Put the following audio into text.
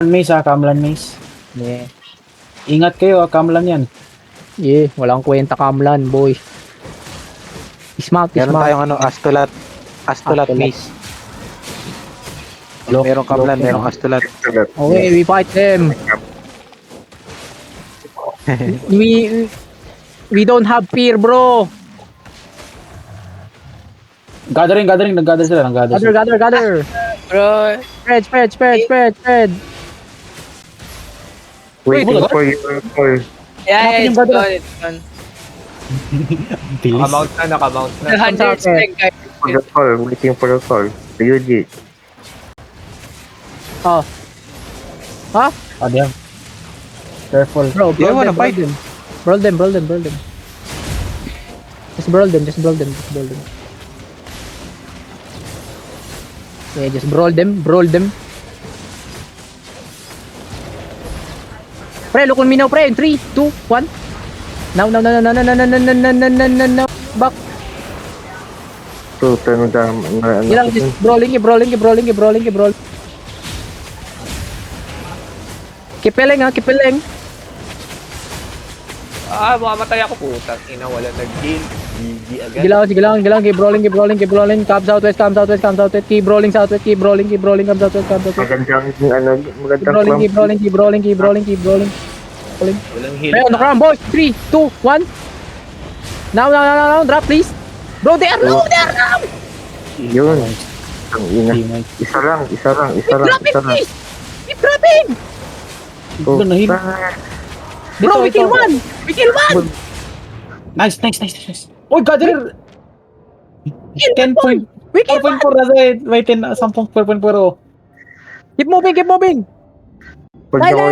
Maze Kamlan Maze. Yeah. Ingat kayo Kamlan yan. Yeah, walang kwenta Kamlan, boy. Dismount, Meron dismount. tayong ano, Astolat Astolat. Maze. Lock, Merong Kamlan, lock, merong Astolat. Okay, we fight them. We don't have fear, bro. Gathering, nag-gather sila, Gather. Bro, Spread. Waiting for you, Paul. yeah, Hanapin it's yung brother. gone, it's gone. Bilis. Nakamount na. 100 spec, guys. For the call, waiting for the call. The UG. Oh. Huh? Ah, damn. Careful. Bro, You wanna fight? Brawl them. Just brawl them. Yeah, just brawl them. Pre, look on me now, pre. In 3, 2, 1. Now. Back. So, turn down. Ilang, just brawling. Keep peling. Ah, makamatay ako. Putang ina, wala nag-heal. GG agad. Sige lang. Keep brawling. Come southwest. Keep brawling southwest. Come southwest. Magandang, magandang Keep brawling. Walang heal. Hey, on the ground, boys. 3, 2, 1. Now. Drop, please. Bro, they are low. Yun. Ang ina. Teammate. Isa lang. Drop it, please. Keep dropping. Oh, Nahil. Bro, we kill one. Nice. Oh, gather. 10 point. We kill one. 4.4 na may 10, 10.4.0. Keep moving. Huwag niyo ko